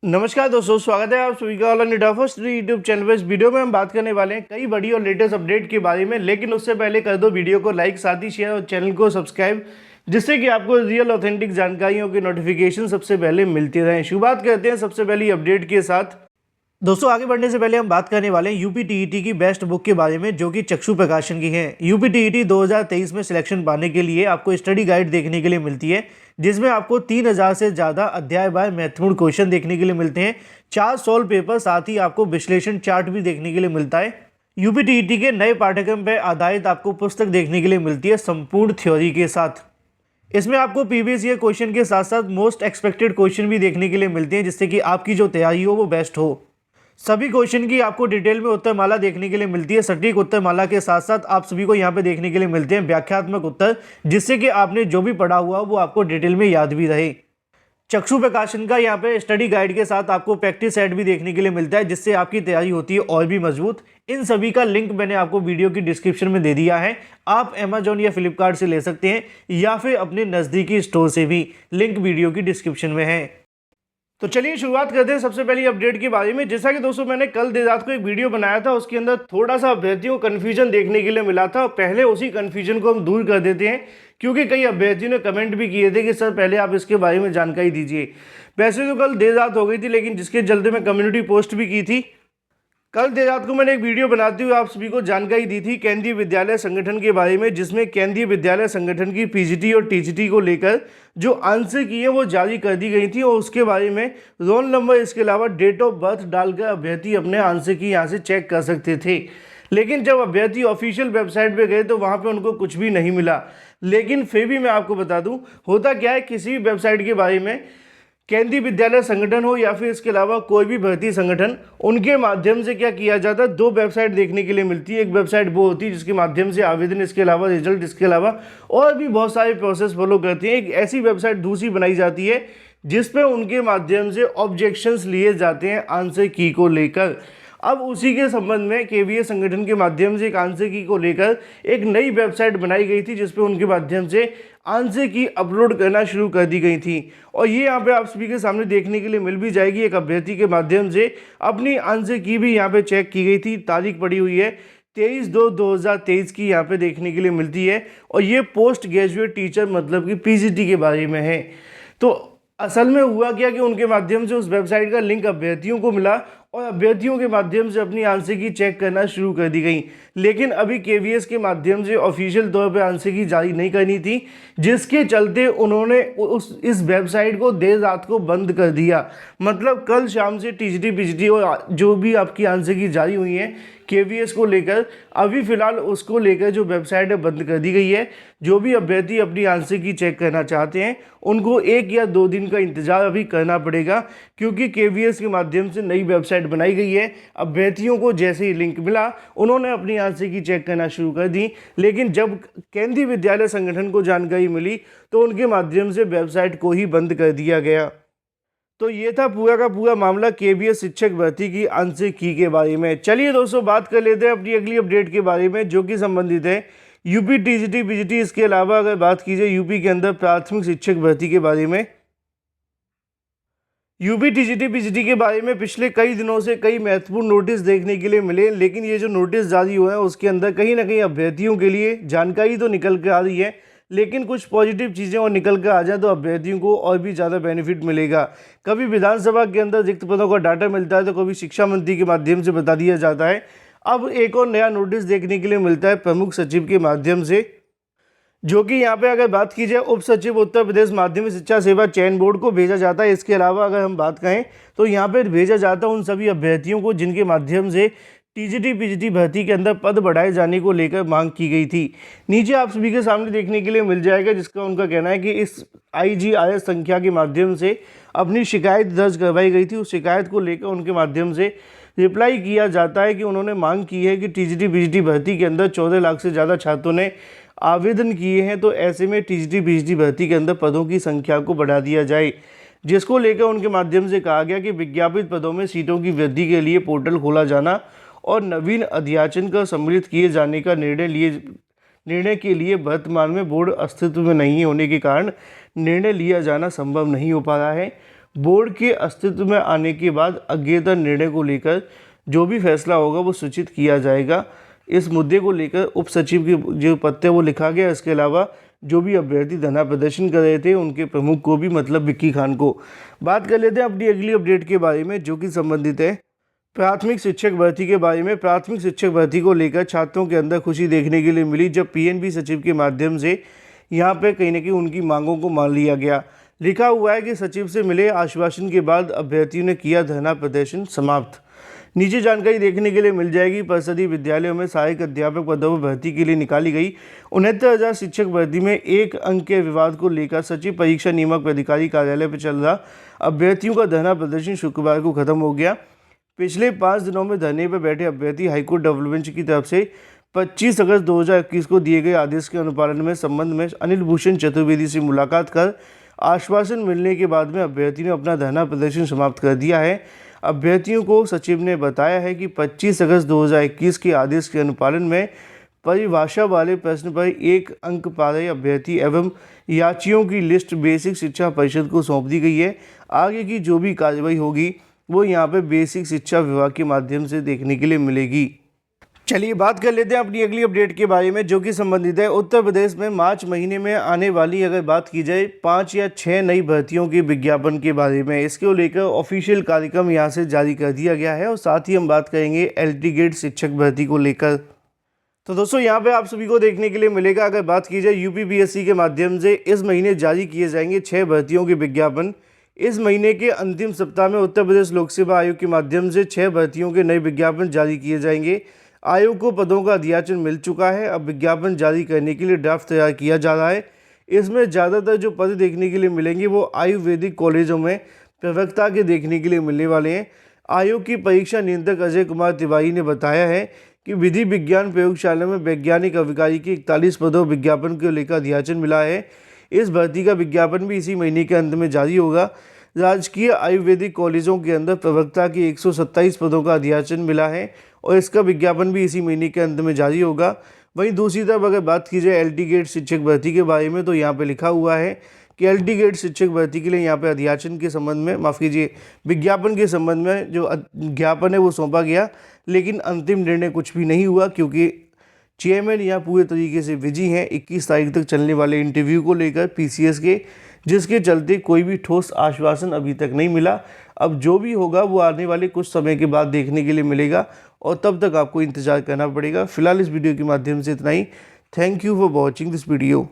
नमस्कार दोस्तों, स्वागत है आप सभी का all India first YouTube channel पर। इस वीडियो में हम बात करने वाले हैं कई बड़ी और लेटेस्ट अपडेट के बारे में, लेकिन उससे पहले कर दो वीडियो को लाइक, साथ ही शेयर और चैनल को सब्सक्राइब, जिससे कि आपको रियल ऑथेंटिक जानकारियों की नोटिफिकेशन सबसे पहले मिलती रहें। शुरुआत करते हैं सबसे पहली अपडेट के साथ। दोस्तों, आगे बढ़ने से पहले हम बात करने वाले हैं यूपी टीईटी की बेस्ट बुक के बारे में, जो कि चक्षु प्रकाशन की है। यूपी टीईटी 2023 में सिलेक्शन पाने के लिए आपको स्टडी गाइड देखने के लिए मिलती है, जिसमें आपको 3000 से ज़्यादा अध्याय बाय महत्वपूर्ण क्वेश्चन देखने के लिए मिलते हैं, 4 सॉल्व पेपर, साथ ही आपको विश्लेषण चार्ट भी देखने के लिए मिलता है। यूपी टीईटी के नए पाठ्यक्रम पर आधारित आपको पुस्तक देखने के लिए मिलती है संपूर्ण थ्योरी के साथ। इसमें आपको प्रीवियस ईयर क्वेश्चन के साथ साथ मोस्ट एक्सपेक्टेड क्वेश्चन भी देखने के लिए मिलते हैं, जिससे कि आपकी जो तैयारी हो वो बेस्ट हो। सभी क्वेश्चन की आपको डिटेल में उत्तरमाला देखने के लिए मिलती है। सटीक उत्तरमाला के साथ साथ आप सभी को यहाँ पे देखने के लिए मिलते हैं व्याख्यात्मक उत्तर, जिससे कि आपने जो भी पढ़ा हुआ वो आपको डिटेल में याद भी रहे। चक्षु प्रकाशन का यहाँ पे स्टडी गाइड के साथ आपको प्रैक्टिस सेट भी देखने के लिए मिलता है, जिससे आपकी तैयारी होती है और भी मजबूत। इन सभी का लिंक मैंने आपको वीडियो की डिस्क्रिप्शन में दे दिया है। आप अमेजोन या फ्लिपकार्ट से ले सकते हैं, या फिर अपने नज़दीकी स्टोर से भी, लिंक वीडियो की डिस्क्रिप्शन में है। तो चलिए शुरुआत करते हैं सबसे पहली अपडेट के बारे में। जैसा कि दोस्तों मैंने कल देर रात को एक वीडियो बनाया था, उसके अंदर थोड़ा सा अभ्यर्थियों को कन्फ्यूजन देखने के लिए मिला था। पहले उसी कन्फ्यूजन को हम दूर कर देते हैं, क्योंकि कई अभ्यर्थियों ने कमेंट भी किए थे कि सर पहले आप इसके बारे में जानकारी दीजिए। वैसे तो कल देर रात हो गई थी, लेकिन जिसके चलते मैं कम्युनिटी पोस्ट भी की थी। कल देर रात को मैंने एक वीडियो बनाते हुए आप सभी को जानकारी दी थी केंद्रीय विद्यालय संगठन के बारे में, जिसमें केंद्रीय विद्यालय संगठन की पीजीटी और टीजीटी को लेकर जो आंसर की है वो जारी कर दी गई थी, और उसके बारे में रोल नंबर, इसके अलावा डेट ऑफ बर्थ डालकर अभ्यर्थी अपने आंसर की यहाँ से चेक कर सकते थे। लेकिन जब अभ्यर्थी ऑफिशियल वेबसाइट पे गए तो वहाँ पे उनको कुछ भी नहीं मिला। लेकिन फिर भी मैं आपको बता दूँ, होता क्या है, किसी भी वेबसाइट के बारे में, केंद्रीय विद्यालय संगठन हो या फिर इसके अलावा कोई भी भर्ती संगठन, उनके माध्यम से क्या किया जाता है, 2 वेबसाइट देखने के लिए मिलती है। एक वेबसाइट वो होती है जिसके माध्यम से आवेदन, इसके अलावा रिजल्ट, इसके अलावा और भी बहुत सारे प्रोसेस फॉलो करते हैं। एक ऐसी वेबसाइट दूसरी बनाई जाती है जिस पे उनके माध्यम से ऑब्जेक्शंस लिए जाते हैं आंसर की को लेकर। अब उसी के संबंध में केवीए संगठन के माध्यम से एक आंसर की को लेकर एक नई वेबसाइट बनाई गई थी, जिसपे उनके माध्यम से आंसर की अपलोड करना शुरू कर दी गई थी। और ये यहाँ पे आप सभी के सामने देखने के लिए मिल भी जाएगी। एक अभ्यर्थी के माध्यम से अपनी आंसर की भी यहाँ पे चेक की गई थी। तारीख पड़ी हुई है 23/2/2023 की, यहाँ पे देखने के लिए मिलती है। और ये पोस्ट ग्रेजुएट टीचर मतलब कि पीजीटी के बारे में है। तो असल में हुआ क्या कि उनके माध्यम से उस वेबसाइट का लिंक अभ्यर्थियों को मिला, और अभ्यर्थियों के माध्यम से अपनी आंसर की चेक करना शुरू कर दी गई। लेकिन अभी केवीएस के माध्यम से ऑफिशियल तौर पर आंसर की जारी नहीं करनी थी, जिसके चलते उन्होंने इस वेबसाइट को देर रात को बंद कर दिया। मतलब कल शाम से टीजीटी पीजीटी और जो भी आपकी आंसर की जारी हुई है केवीएस को लेकर, अभी फिलहाल उसको लेकर जो वेबसाइट है बंद कर दी गई है। जो भी अभ्यर्थी अपनी आंसर की चेक करना चाहते हैं उनको 1 या 2 दिन का इंतजार अभी करना पड़ेगा, क्योंकि केवीएस के माध्यम से नई वेबसाइट बनाई गई है। अभ्यर्थियों को जैसे ही लिंक मिला, उन्होंने अपनी आंसर की चेक करना शुरू कर दी। लेकिन जब केंद्रीय विद्यालय संगठन को जानकारी मिली तो उनके माध्यम से वेबसाइट को ही बंद कर दिया गया। तो ये था पूरा का पूरा मामला केवीएस शिक्षक भर्ती की आंसर की के बारे में। चलिए दोस्तों, बात कर लेते हैं अपनी अगली अपडेट के बारे में, जो कि संबंधित है यूपी टीजीटी पीजीटी। इसके अलावा अगर बात की जाए यूपी के अंदर प्राथमिक शिक्षक भर्ती के बारे में, यूपी टीजीटी पीजीटी के बारे में पिछले कई दिनों से कई महत्वपूर्ण नोटिस देखने के लिए मिले। लेकिन ये जो नोटिस जारी हुआ है उसके अंदर कहीं ना कहीं अभ्यर्थियों के लिए जानकारी तो निकल कर आ रही है, लेकिन कुछ पॉजिटिव चीज़ें और निकल कर आ जाए तो अभ्यर्थियों को और भी ज़्यादा बेनिफिट मिलेगा। कभी विधानसभा के अंदर रिक्त पदों का डाटा मिलता है, तो कभी शिक्षा मंत्री के माध्यम से बता दिया जाता है। अब एक और नया नोटिस देखने के लिए मिलता है प्रमुख सचिव के माध्यम से, जो कि यहाँ पे अगर बात की जाए उप सचिव उत्तर प्रदेश माध्यमिक शिक्षा सेवा चयन बोर्ड को भेजा जाता है। इसके अलावा अगर हम बात करें तो यहाँ पे भेजा जाता है उन सभी अभ्यर्थियों को जिनके माध्यम से टीजीटी पीजीटी भर्ती के अंदर पद बढ़ाए जाने को लेकर मांग की गई थी। नीचे आप सभी के सामने देखने के लिए मिल जाएगा, जिसका उनका कहना है कि इस IGRS संख्या के माध्यम से अपनी शिकायत दर्ज करवाई गई थी। उस शिकायत को लेकर उनके माध्यम से रिप्लाई किया जाता है कि उन्होंने मांग की है कि टीजीटी पीजीटी भर्ती के अंदर 14 लाख से ज़्यादा छात्रों ने आवेदन किए हैं, तो ऐसे में टीजीटी पीजीटी भर्ती के अंदर पदों की संख्या को बढ़ा दिया जाए। जिसको लेकर उनके माध्यम से कहा गया कि विज्ञापित पदों में सीटों की वृद्धि के लिए पोर्टल खोला जाना और नवीन अध्याचन का सम्मिलित किए जाने का निर्णय के लिए वर्तमान में बोर्ड अस्तित्व में नहीं होने के कारण निर्णय लिया जाना संभव नहीं हो पा रहा है। बोर्ड के अस्तित्व में आने के बाद अज्ञेयता निर्णय को लेकर जो भी फैसला होगा वो सूचित किया जाएगा। इस मुद्दे को लेकर उप सचिव के जो पत्र वो लिखा गया। इसके अलावा जो भी अभ्यर्थी धरना प्रदर्शन कर रहे थे उनके प्रमुख को भी, मतलब विक्की खान को। बात कर लेते हैं अपनी अगली अपडेट के बारे में, जो कि संबंधित है प्राथमिक शिक्षक भर्ती के बारे में। प्राथमिक शिक्षक भर्ती को लेकर छात्रों के अंदर खुशी देखने के लिए मिली जब पीएनबी सचिव के माध्यम से यहाँ पे कहीं ना कहीं उनकी मांगों को मान लिया गया। लिखा हुआ है कि सचिव से मिले आश्वासन के बाद अभ्यर्थियों ने किया धरना प्रदर्शन समाप्त। नीचे जानकारी देखने के लिए मिल जाएगी। परिषदीय विद्यालयों में सहायक अध्यापक पदों पर भर्ती के लिए निकाली गई 69,000 शिक्षक भर्ती में 1 अंक के विवाद को लेकर सचिव परीक्षा नियामक अधिकारी कार्यालय पर चल रहा अभ्यर्थियों का धरना प्रदर्शन शुक्रवार को खत्म हो गया। पिछले 5 दिनों में धरने पर बैठे अभ्यर्थी हाईकोर्ट डेवलपमेंट की तरफ से 25 अगस्त 2021 को दिए गए आदेश के अनुपालन में संबंध में अनिल भूषण चतुर्वेदी से मुलाकात कर आश्वासन मिलने के बाद में अभ्यर्थी ने अपना धरना प्रदर्शन समाप्त कर दिया है। अभ्यर्थियों को सचिव ने बताया है कि 25 अगस्त 2021 के आदेश के अनुपालन में परिभाषा वाले प्रश्न पर 1 अंक पा रहे अभ्यर्थी एवं याचियों की लिस्ट बेसिक शिक्षा परिषद को सौंप दी गई है। आगे की जो भी कार्रवाई होगी वो यहाँ पे बेसिक शिक्षा विभाग के माध्यम से देखने के लिए मिलेगी। चलिए बात कर लेते हैं अपनी अगली अपडेट के बारे में, जो कि संबंधित है उत्तर प्रदेश में मार्च महीने में आने वाली, अगर बात की जाए 5 या 6 नई भर्तियों के विज्ञापन के बारे में। इसको लेकर ऑफिशियल कार्यक्रम यहाँ से जारी कर दिया गया है और साथ ही हम बात करेंगे एलटी गेट शिक्षक भर्ती को लेकर। तो दोस्तों यहाँ पे आप सभी को देखने के लिए मिलेगा, अगर बात की जाए यूपीपीएससी के माध्यम से इस महीने जारी किए जाएंगे 6 भर्तियों के विज्ञापन। इस महीने के अंतिम सप्ताह में उत्तर प्रदेश लोक सेवा आयोग के माध्यम से 6 भर्तियों के नए विज्ञापन जारी किए जाएंगे। आयोग को पदों का अधियाचन मिल चुका है, अब विज्ञापन जारी करने के लिए ड्राफ्ट तैयार किया जा रहा है। इसमें ज़्यादातर जो पद देखने के लिए मिलेंगे वो आयुर्वेदिक कॉलेजों में प्रवक्ता के देखने के लिए मिलने वाले हैं। आयोग की परीक्षा नियंत्रक अजय कुमार तिवारी ने बताया है कि विधि विज्ञान प्रयोगशाला में वैज्ञानिक अधिकारी के 41 पदों विज्ञापन को लेकर अधियाचन मिला है। इस भर्ती का विज्ञापन भी इसी महीने के अंत में जारी होगा। राजकीय आयुर्वेदिक कॉलेजों के अंदर प्रवक्ता के 127 पदों का अधियाचन मिला है और इसका विज्ञापन भी इसी महीने के अंत में जारी होगा। वहीं दूसरी तरफ अगर बात की जाए एलटी गेट शिक्षक भर्ती के बारे में, तो यहाँ पे लिखा हुआ है कि एलटी गेट शिक्षक भर्ती के लिए यहाँ पे अधियाचन के संबंध में, माफ़ कीजिए, विज्ञापन के संबंध में जो ज्ञापन है वो सौंपा गया, लेकिन अंतिम निर्णय कुछ भी नहीं हुआ क्योंकि चेयरमैन यहाँ पूरे तरीके से बिजी हैं 21 तारीख तक चलने वाले इंटरव्यू को लेकर पीसीएस के, जिसके चलते कोई भी ठोस आश्वासन अभी तक नहीं मिला। अब जो भी होगा वो आने वाले कुछ समय के बाद देखने के लिए मिलेगा और तब तक आपको इंतज़ार करना पड़ेगा। फिलहाल इस वीडियो के माध्यम से इतना ही। Thank you for watching this video.